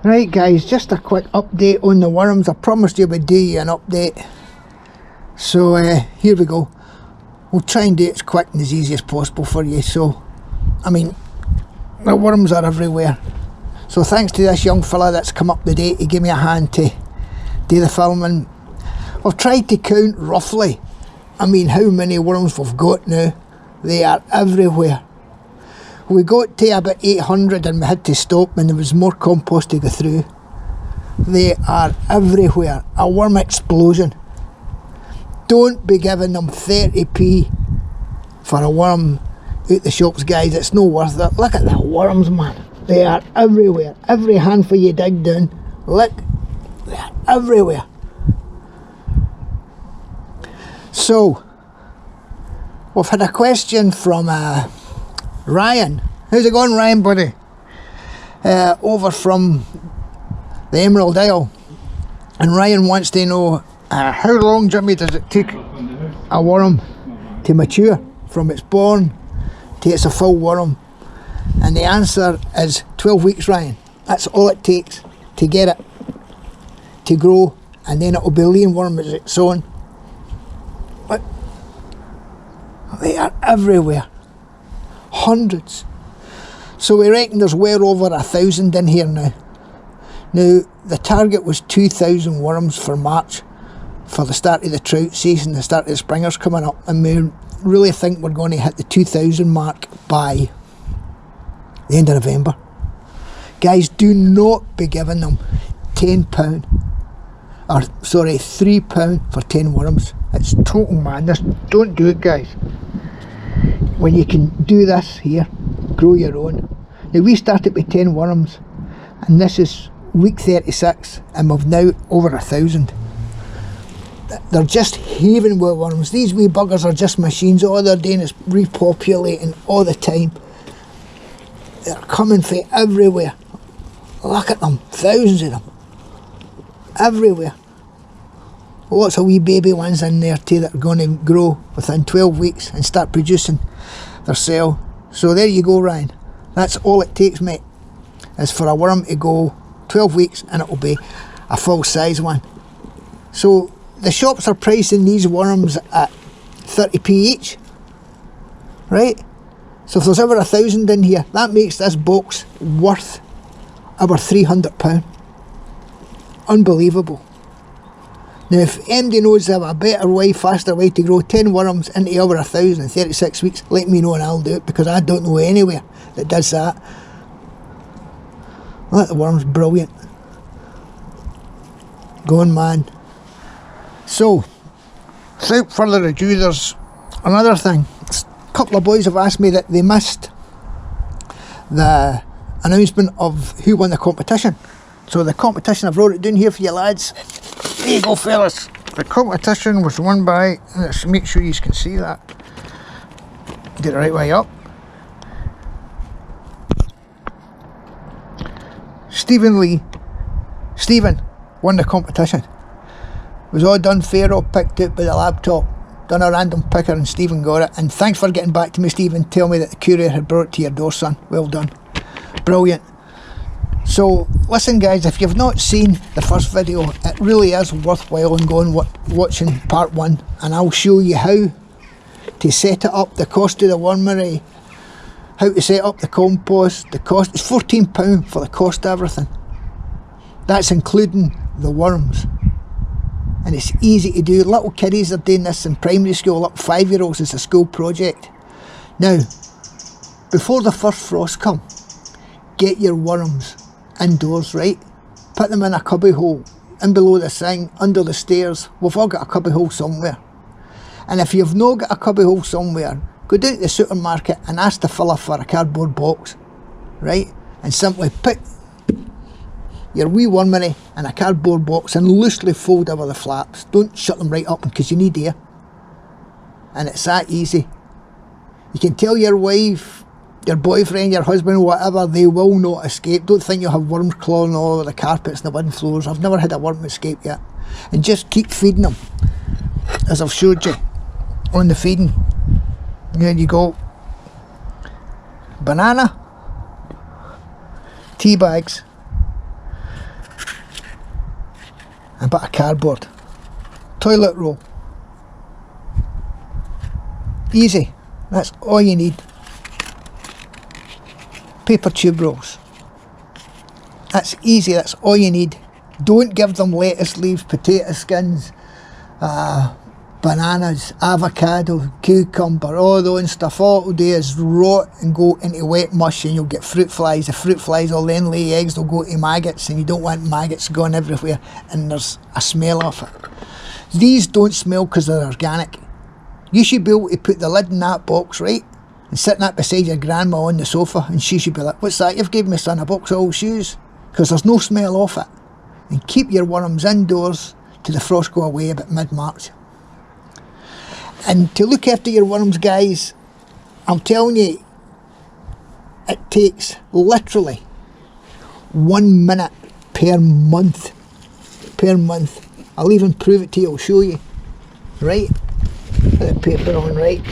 Right guys, just a quick update on the worms. I promised you would do you an update. So here we go. We'll try and do it as quick and as easy as possible for you. So, I mean, the worms are everywhere. So thanks to this young fella that's come up today to give me a hand to do the filming. I've tried to count roughly, I mean, how many worms we've got now. They are everywhere. We got to about 800 and we had to stop and there was more compost to go through. They are everywhere. A worm explosion. Don't be giving them 30p for a worm out the shops, guys. It's no worth it. Look at the worms, man. They are everywhere. Every handful you dig down, look, they are everywhere. So, we've had a question from Ryan. How's it going, Ryan, buddy? Over from the Emerald Isle. And Ryan wants to know how long, Jimmy, does it take a worm to mature from its born to it's a full worm? And the answer is 12 weeks, Ryan. That's all it takes to get it to grow, and then it'll be laying worm as it's sown. But they are everywhere. Hundreds. So we reckon there's well over 1,000 in here now. Now, the target was 2,000 worms for March, for the start of the trout season, the start of the springers coming up, and we really think we're going to hit the 2,000 mark by the end of November. Guys, do not be giving them £10, or sorry, £3 for 10 worms. It's total madness. Don't do it, guys. When you can do this here, grow your own. Now we started with 10 worms, and this is week 36, and we've now over 1,000. They're just heaving with worms. These wee buggers are just machines. All they're doing is repopulating all the time. They're coming from everywhere. Look at them, thousands of them. Everywhere. Lots of wee baby ones in there too that are going to grow within 12 weeks and start producing their cell. So there you go, Ryan. That's all it takes, mate, is for a worm to go 12 weeks and it will be a full size one. So the shops are pricing these worms at 30p each, right? So if there's over 1,000 in here, that makes this box worth over £300. Unbelievable. Now if MD knows of a better way, faster way to grow 10 worms into over 1,000 in 36 weeks, let me know and I'll do it, because I don't know anywhere that does that. Look at the worms, brilliant. Go on, man. So, without further ado, there's another thing. A couple of boys have asked me that they missed the announcement of who won the competition. So the competition, I've wrote it down here for you lads. There you go, fellas. The competition was won by, let's make sure you can see that. Get it right way up. Stephen Lee. Stephen won the competition. It was all done fair, all picked out by the laptop. Done a random picker and Stephen got it. And thanks for getting back to me, Stephen. Tell me that the courier had brought it to your door, son. Well done. Brilliant. So, listen guys, if you've not seen the first video, it really is worthwhile and going watching part 1. And I'll show you how to set it up, the cost of the wormery, how to set up the compost, the cost. It's £14 for the cost of everything. That's including the worms. And it's easy to do. Little kiddies are doing this in primary school, up 5-year-olds. It's a school project. Now, before the first frost come, get your worms indoors, right? Put them in a cubby hole, in below the sink, under the stairs. We've all got a cubby hole somewhere. And if you've not got a cubby hole somewhere, go down to the supermarket and ask the fella for a cardboard box, right? And simply put your wee wormery in a cardboard box and loosely fold over the flaps. Don't shut them right up because you need air. And it's that easy. You can tell your wife, your boyfriend, your husband, whatever, they will not escape. Don't think you'll have worms crawling all over the carpets and the wooden floors. I've never had a worm escape yet. And just keep feeding them, as I've showed you on the feeding. There you go. Banana, tea bags, a bit of cardboard. Toilet roll. Easy. That's all you need. Paper tube rolls. That's easy, that's all you need. Don't give them lettuce leaves, potato skins, bananas, avocado, cucumber, all those stuff. All it'll do is rot and go into wet mush, and you'll get fruit flies. The fruit flies will then lay eggs, they'll go to maggots, and you don't want maggots going everywhere, and there's a smell of it. These don't smell because they're organic. You should be able to put the lid in that box, right, and sit that beside your grandma on the sofa, and she should be like, what's that you've given me, son? A box of old shoes? Because there's no smell of it. And keep your worms indoors till the frost go away about mid-March. And to look after your worms, guys, I'm telling you, it takes literally 1 minute per month. Per month. I'll even prove it to you, I'll show you. Right? Put the paper on, right?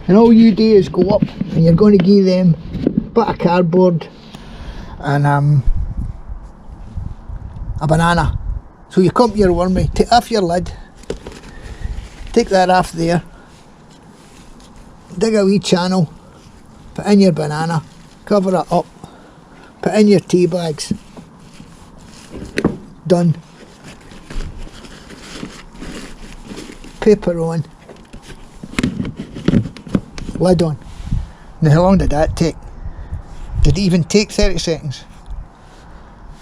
And all you do is go up and you're going to give them a bit of cardboard and a banana. So you come to your wormy, take off your lid, take that off there, dig a wee channel, put in your banana, cover it up, put in your tea bags. Done. Paper on, lid on. Now how long did that take? Did it even take 30 seconds?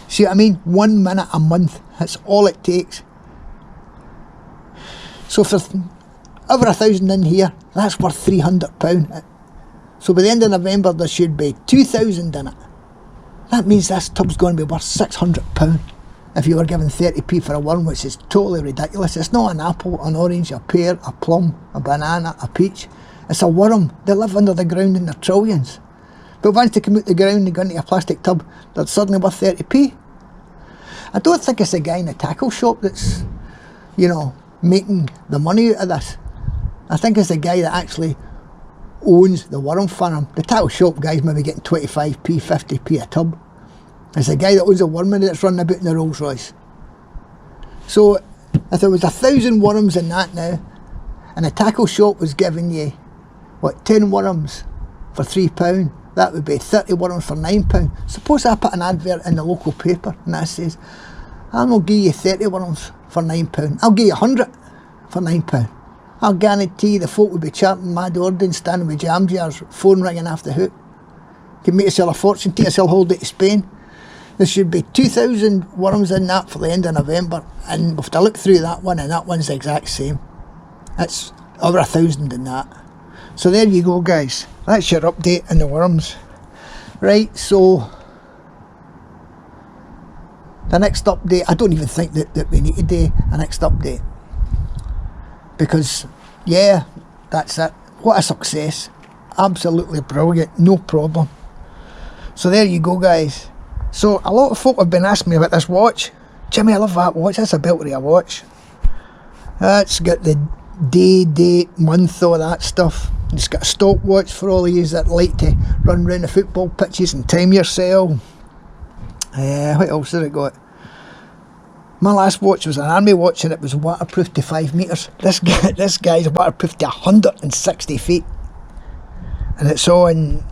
See what I mean? 1 minute a month, that's all it takes. So for over 1,000 in here, that's worth £300. So by the end of November there should be 2,000 in it. That means this tub's going to be worth £600 if you were given 30p for a worm, which is totally ridiculous. It's not an apple, an orange, a pear, a plum, a banana, a peach. It's a worm. They live under the ground in their trillions. But once they come out the ground and go into a plastic tub, they're suddenly worth 30p. I don't think it's the guy in the tackle shop that's, you know, making the money out of this. I think it's the guy that actually owns the worm farm. The tackle shop guy's maybe getting 25p, 50p a tub. It's the guy that owns the wormery that's running about in the Rolls Royce. So if there was 1,000 worms in that now, and the tackle shop was giving you, what, 10 worms for £3, that would be 30 worms for £9. Suppose I put an advert in the local paper and that says, I'll not give you 30 worms for £9, I'll give you 100 for £9. I'll guarantee the folk would be chanting mad ordering, standing with jam jars, phone ringing off the hook. You can make yourself a fortune, take yourself holiday to Spain. There should be 2,000 worms in that for the end of November, and we'll have to look through that one, and that one's the exact same. It's over 1,000 in that. So there you go, guys. That's your update on the worms. Right, so the next update, I don't even think that we need to do a next update. Because, yeah, that's it. What a success. Absolutely brilliant, no problem. So there you go, guys. So a lot of folk have been asking me about this watch. Jimmy, I love that watch. That's a belter of a watch. It's got the day, date, month, all that stuff. It's got a stopwatch for all of you that like to run round the football pitches and time yourself. What else did it got? My last watch was an army watch and it was waterproof to 5 metres. This guy's waterproof to 160 feet. And it's all in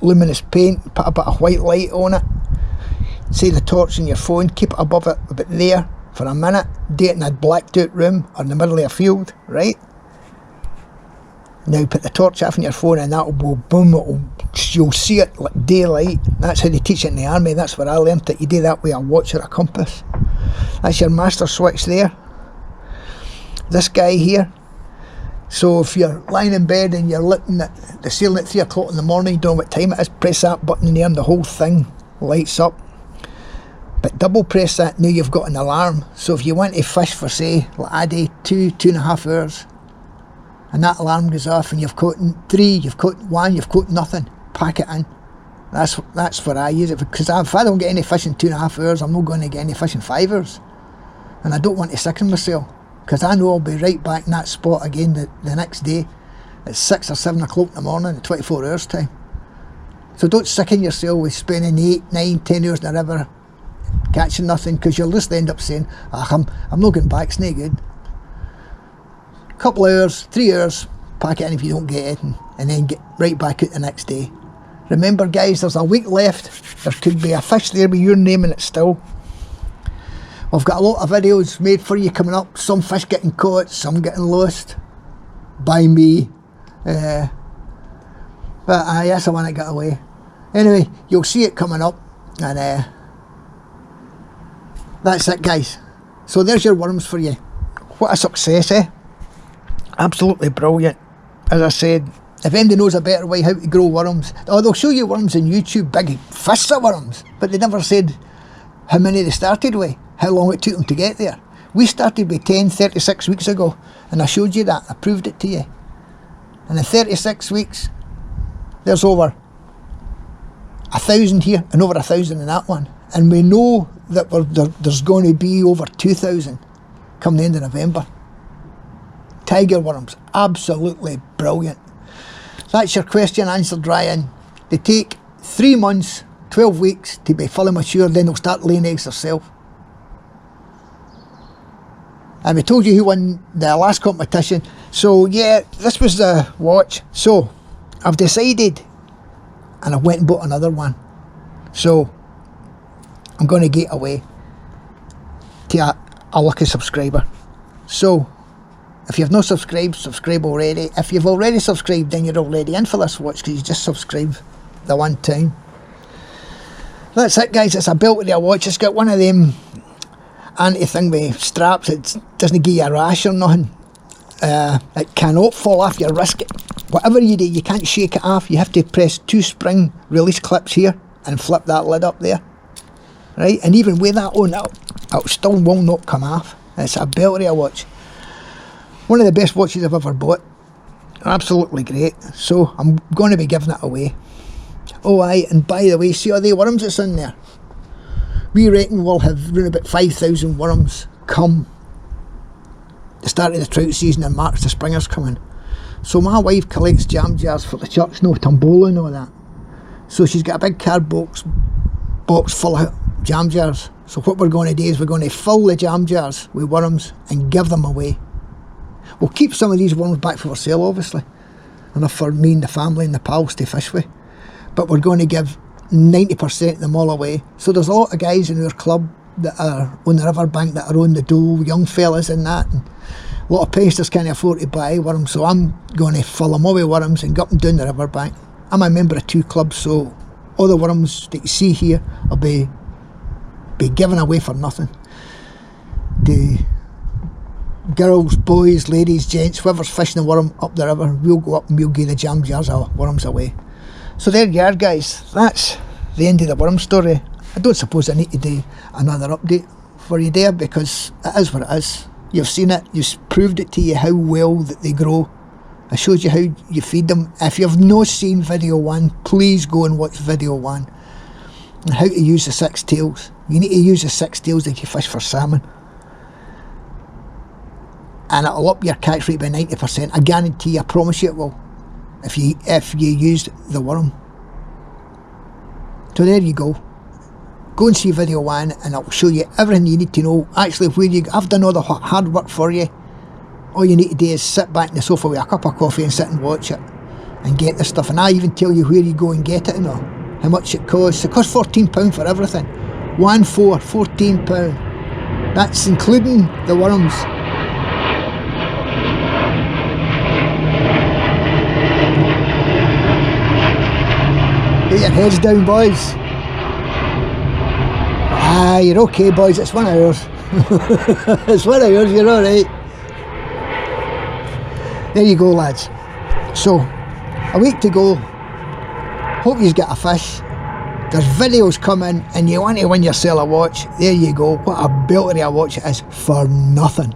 luminous paint. Put a bit of white light on it. Say the torch on your phone, keep it above it, about there for a minute. Do it in a blacked out room or in the middle of a field, right? Now put the torch off on your phone and that'll go boom, you'll see it like daylight. That's how they teach it in the army. That's where I learnt it. You do that with a watch or a compass. That's your master switch there. This guy here. So if you're lying in bed and you're looking at the ceiling at 3 o'clock in the morning, you don't know what time it is, press that button there and the whole thing lights up. But double press that, now you've got an alarm. So if you want to fish for, say, like a day, 2.5 hours, and that alarm goes off and you've caught 3, you've caught 1, you've caught nothing, pack it in. That's what I use it for, because if I don't get any fish in 2.5 hours, I'm not going to get any fish in 5 hours. And I don't want to sicken myself, because I know I'll be right back in that spot again the next day at 6 or 7 o'clock in the morning in 24 hours time. So don't sicken yourself with spending 8, 9, 10 hours in the river catching nothing, because you'll just end up saying, I'm not getting back, it's no good. Couple hours, 3 hours, pack it in if you don't get it, and then get right back out the next day. Remember guys, there's a week left. There could be a fish there with your name in it still. We've got a lot of videos made for you coming up. Some fish getting caught, some getting lost by me. But that's the one that got away. Anyway, you'll see it coming up, and that's it guys. So there's your worms for you. What a success, eh? Absolutely brilliant. As I said, if anybody knows a better way how to grow worms, they'll show you worms on YouTube, big fists of worms, but they never said how many they started with, how long it took them to get there. We started with 10 36 weeks ago, and I showed you that, I proved it to you. And in 36 weeks, there's over 1,000 here and over 1,000 in that one. And we know that there's going to be over 2,000 come the end of November. Tiger worms, absolutely brilliant. That's your question answered, Ryan. They take 3 months, 12 weeks to be fully mature, then they'll start laying eggs themselves. And we told you who won the last competition. So yeah, this was the watch. So I've decided, and I went and bought another one. So I'm going to get away to a lucky subscriber. So if you've not subscribed, subscribe already. If you've already subscribed, then you're already in for this watch, because you just subscribed the one time. That's it guys, it's a belter of a watch. It's got one of them anti-thing with straps. It doesn't give you a rash or nothing. It cannot fall off your wrist. Whatever you do, you can't shake it off. You have to press 2 spring release clips here and flip that lid up there. Right, and even with that on, it still will not come off. It's a belter of a watch. One of the best watches I've ever bought. Absolutely great. So I'm going to be giving it away. Oh aye, and by the way, see all the worms that's in there? We reckon we'll have around about 5,000 worms come the start of the trout season in March. The springer's coming. So my wife collects jam jars for the church, no tombola and all that. So she's got a big card box full of jam jars. So what we're going to do is we're going to fill the jam jars with worms and give them away. We'll keep some of these worms back for sale, obviously, enough for me and the family and the pals to fish with. But we're going to give 90% of them all away. So there's a lot of guys in our club that are on the riverbank that are on the dole, young fellas and that. And a lot of pensioners can't afford to buy worms, so I'm going to fill them all with worms and get them down the riverbank. I'm a member of 2 clubs, so all the worms that you see here will be given away for nothing. The girls, boys, ladies, gents, whoever's fishing the worm up the river, we'll go up and we'll give the jam jars of worms away. So there you are guys, that's the end of the worm story. I don't suppose I need to do another update for you there, because it is what it is. You've seen it, you've proved it to you how well that they grow. I showed you how you feed them. If you've not seen video 1, please go and watch video 1. And how to use the 6 tails. You need to use the 6 tails if you fish for salmon. And it'll up your catch rate by 90%. I guarantee you, I promise you it will. If you use the worm. So there you go. Go and see video 1 and it'll show you everything you need to know. Actually, I've done all the hard work for you. All you need to do is sit back on the sofa with a cup of coffee and sit and watch it and get the stuff. And I even tell you where you go and get it and all, how much it costs. It costs £14 for everything. 1/4, £14. That's including the worms. Get your heads down, boys. Ah, you're okay, boys. It's 1 hour. It's 1 hour, you're alright. There you go, lads. So, a week to go. Hope you get a fish. There's videos coming and you want to win yourself a watch. There you go. What a belter of a watch it is for nothing.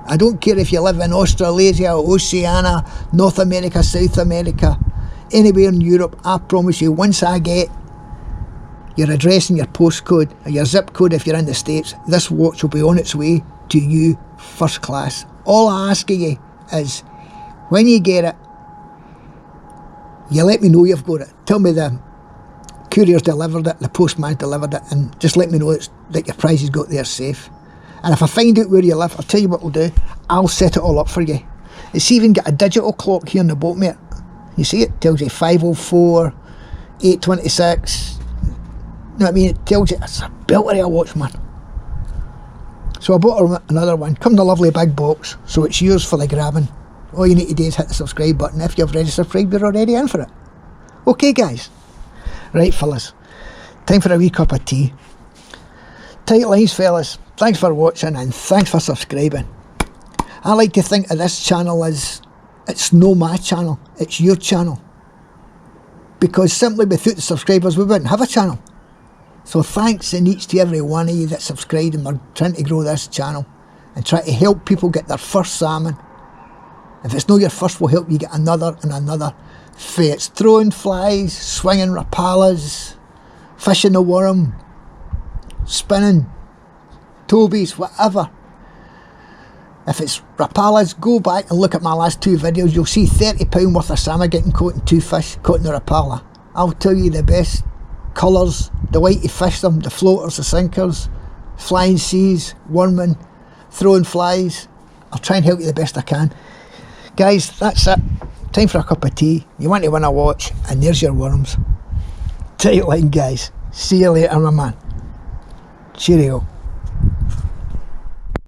I don't care if you live in Australasia, Oceania, North America, South America, anywhere in Europe. I promise you, once I get your address and your postcode, or your zip code if you're in the States, this watch will be on its way to you first class. All I ask of you is, when you get it, you let me know you've got it. Tell me the courier's delivered it, the postman's delivered it, and just let me know that your prize has got there safe. And if I find out where you live, I'll tell you what we'll do. I'll set it all up for you. It's even got a digital clock here in the boat, mate. You see it? Tells you 5:04, 8:26. You know what I mean? It tells you it's a belter of a watch, man. So I bought her another one. Come in a lovely big box, so it's yours for the grabbing. All you need to do is hit the subscribe button. If you've already subscribed, you're already in for it. Okay, guys. Right, fellas. Time for a wee cup of tea. Tight lines, fellas. Thanks for watching and thanks for subscribing. I like to think of this channel as it's no my channel, it's your channel. Because simply without the subscribers we wouldn't have a channel. So thanks in each to every one of you that subscribed, and we're trying to grow this channel and try to help people get their first salmon. If it's not your first, we'll help you get another and another. It's throwing flies, swinging rapalas, fishing the worm, spinning, tobies, whatever. If it's rapalas, go back and look at my last 2 videos. You'll see £30 worth of salmon getting caught in 2 fish, caught in the rapala. I'll tell you the best colours, the way to fish them, the floaters, the sinkers, flying seas, worming, throwing flies. I'll try and help you the best I can. Guys, that's it. Time for a cup of tea. You want to win a watch, and there's your worms. Tight line, guys. See you later, my man. Cheerio.